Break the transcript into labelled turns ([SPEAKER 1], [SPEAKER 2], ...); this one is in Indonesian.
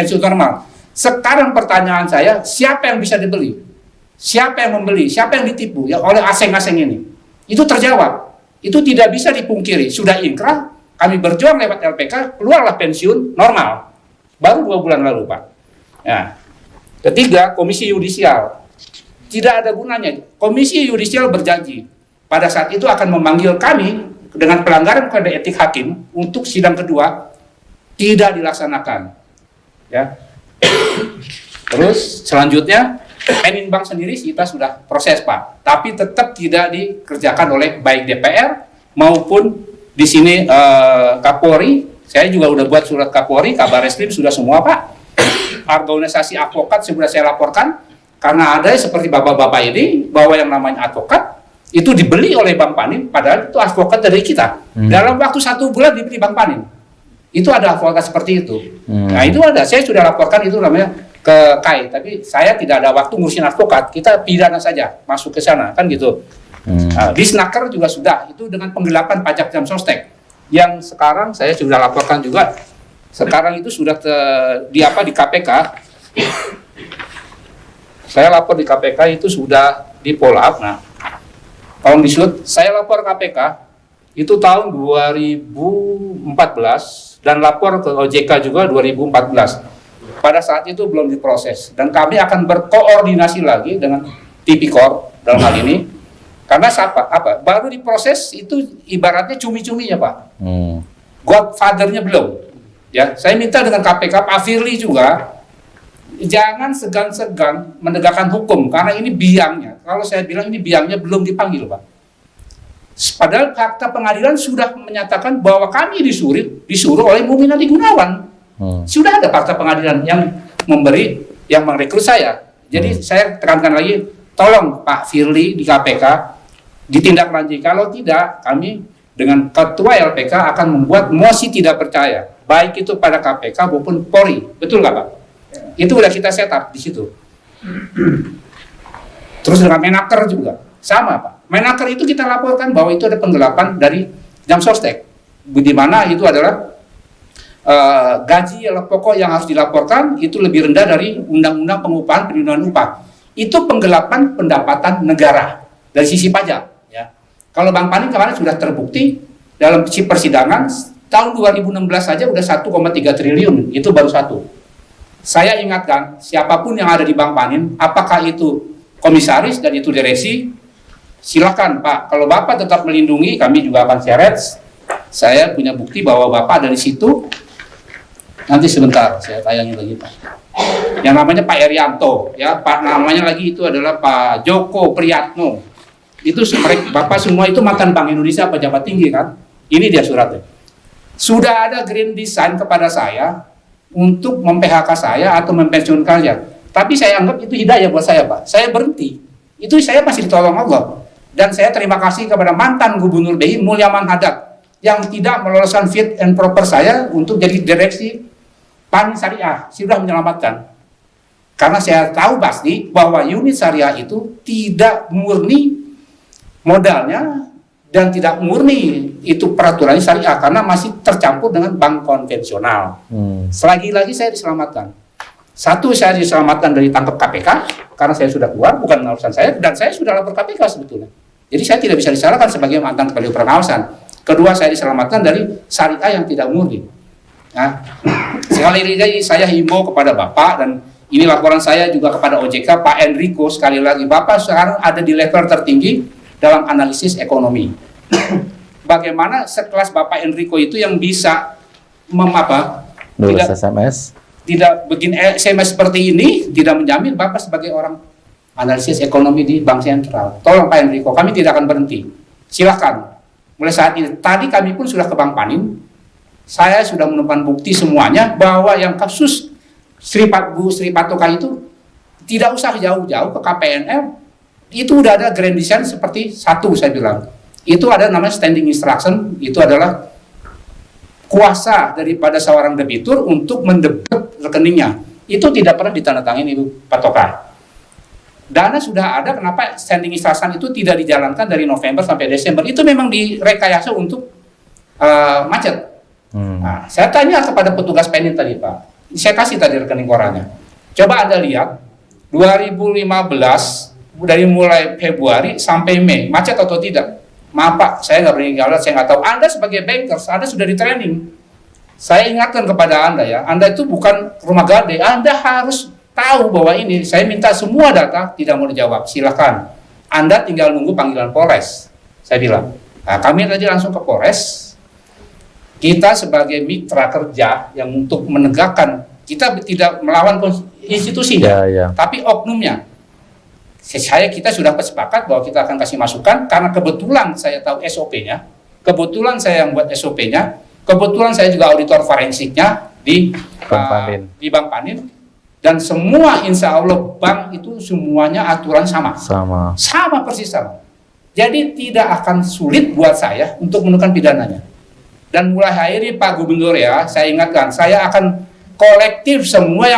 [SPEAKER 1] pensiun normal. Sekarang pertanyaan saya, siapa yang bisa dibeli? Siapa yang membeli? Siapa yang ditipu? Ya oleh asing-asing ini. Itu terjawab. Itu tidak bisa dipungkiri. Sudah inkrah, kami berjuang lewat LPK, keluarlah pensiun normal. Baru 2 bulan lalu, Pak. Ya. Ketiga, Komisi Yudisial. Tidak ada gunanya. Komisi Yudisial berjanji pada saat itu akan memanggil kami dengan pelanggaran kode etik hakim untuk sidang kedua, tidak dilaksanakan. Ya. Terus selanjutnya Peninbang sendiri kita sudah proses, Pak, tapi tetap tidak dikerjakan oleh baik DPR maupun di sini Kapolri. Saya juga udah buat surat Kapolri, Kabar Eskrim sudah semua, Pak. Organisasi advokat sudah saya laporkan karena ada seperti bapak-bapak ini bahwa yang namanya advokat itu dibeli oleh Bang Panin, padahal itu advokat dari kita. Dalam waktu 1 bulan dibeli Bang Panin. Itu ada advokat seperti itu. Nah itu ada, saya sudah laporkan itu namanya ke KAI, tapi saya tidak ada waktu ngurusin advokat, kita pidana saja masuk ke sana, kan gitu. Di Snaker juga sudah, itu dengan penggelapan pajak jam sostek, yang sekarang saya sudah laporkan juga, sekarang itu sudah di KPK, saya lapor di KPK itu sudah di follow up. Nah, tolong disut, saya lapor KPK, itu tahun 2014, dan lapor ke OJK juga 2014. Pada saat itu belum diproses, dan kami akan berkoordinasi lagi dengan Tipikor dalam hal ini, karena baru diproses itu ibaratnya cumi-cuminya, Pak. Godfather-nya belum. Ya, saya minta dengan KPK, Pak Firly juga jangan segan-segan menegakkan hukum, karena ini biangnya. Kalau saya bilang ini biangnya belum dipanggil, Pak. Padahal fakta pengadilan sudah menyatakan bahwa kami disuruh oleh Muminati Gunawan. Sudah ada fakta pengadilan yang merekrut saya. Jadi saya tekankan lagi, tolong Pak Firly di KPK ditindaklanjuti. Kalau tidak, kami dengan Ketua LPK akan membuat mosi tidak percaya, baik itu pada KPK maupun Polri. Betul nggak, Pak? Itu udah kita set up di situ. Terus dengan Menaker juga sama, Pak. Menaker itu kita laporkan bahwa itu ada penggelapan dari jam sostek, di mana itu adalah gaji pokok yang harus dilaporkan itu lebih rendah dari Undang-Undang Pengupahan Perlindungan Upah. Itu penggelapan pendapatan negara dari sisi pajak. Ya. Kalau Bang Panin kemarin sudah terbukti dalam persidangan tahun 2016 saja udah 1,3 triliun, itu baru satu. Saya ingatkan siapapun yang ada di Bang Panin, apakah itu komisaris dan itu direksi, silakan Pak. Kalau Bapak tetap melindungi, kami juga akan seret. Saya punya bukti bahwa Bapak ada di situ. Nanti sebentar saya tayangin lagi, Pak. Yang namanya Pak Erianto, ya Pak, namanya lagi itu adalah Pak Joko Priyatno. Itu Bapak semua itu mantan Bank Indonesia, pejabat tinggi kan. Ini dia suratnya. Sudah ada green design kepada saya untuk mem-PHK saya atau mempensiunkan saya. Tapi saya anggap itu hidayah buat saya, Pak. Saya berhenti. Itu saya masih ditolong Allah. Dan saya terima kasih kepada mantan Gubernur BI Mulyaman Hadad yang tidak meloloskan fit and proper saya untuk jadi direksi Panin Syariah, sudah menyelamatkan. Karena saya tahu pasti bahwa unit syariah itu tidak murni modalnya dan tidak murni itu peraturannya syariah karena masih tercampur dengan bank konvensional. Selagi-lagi saya diselamatkan. Satu, saya diselamatkan dari tangkap KPK karena saya sudah keluar, bukan urusan saya, dan saya sudah lapor KPK sebetulnya. Jadi saya tidak bisa disalahkan sebagai mantan kepala pengawasan. Kedua, saya diselamatkan dari syariah yang tidak murni. Nah, sekali lagi saya himbau kepada Bapak, dan ini laporan saya juga kepada OJK, Pak Enrico, sekali lagi Bapak sekarang ada di level tertinggi dalam analisis ekonomi. Bagaimana sekelas Bapak Enrico itu yang bisa tidak bikin SMS seperti ini, tidak menjamin Bapak sebagai orang analisis ekonomi di Bank Sentral. Tolong Pak Enrico, kami tidak akan berhenti. Silakan. Mulai saat ini, tadi kami pun sudah ke Bang Panin, saya sudah menemukan bukti semuanya bahwa yang kasus Bu Sri Patoka itu tidak usah jauh-jauh ke KPNL, itu udah ada grand design seperti satu saya bilang. Itu ada namanya standing instruction, itu adalah kuasa daripada seorang debitur untuk mendebit rekeningnya. Itu tidak pernah ditandatangani Ibu Patoka. Dana sudah ada, kenapa standing instruction itu tidak dijalankan dari November sampai Desember? Itu memang direkayasa untuk macet. Nah, saya tanya kepada petugas Penin tadi, Pak, Saya kasih tadi rekening korannya. Coba Anda lihat 2015 dari mulai Februari sampai Mei macet atau tidak? Maaf Pak, saya nggak berani jawab, saya nggak tahu. Anda sebagai bankers, Anda sudah di training. Saya ingatkan kepada Anda ya, Anda itu bukan rumah gade, Anda harus tahu bahwa ini. Saya minta semua data, tidak mau dijawab, silakan. Anda tinggal nunggu panggilan Polres. Saya bilang, nah, kami tadi langsung ke Polres. Kita sebagai mitra kerja yang untuk menegakkan, kita tidak melawan institusinya, tapi oknumnya. Kita sudah sepakat bahwa kita akan kasih masukan, karena kebetulan saya tahu SOP-nya, kebetulan saya yang buat SOP-nya, kebetulan saya juga auditor forensiknya di Bank Panin, dan semua insya Allah bank itu semuanya aturan sama persis sama. Jadi tidak akan sulit buat saya untuk menentukan pidananya. Dan mulai hari ini Pak Gubernur ya, saya ingatkan, saya akan kolektif semua yang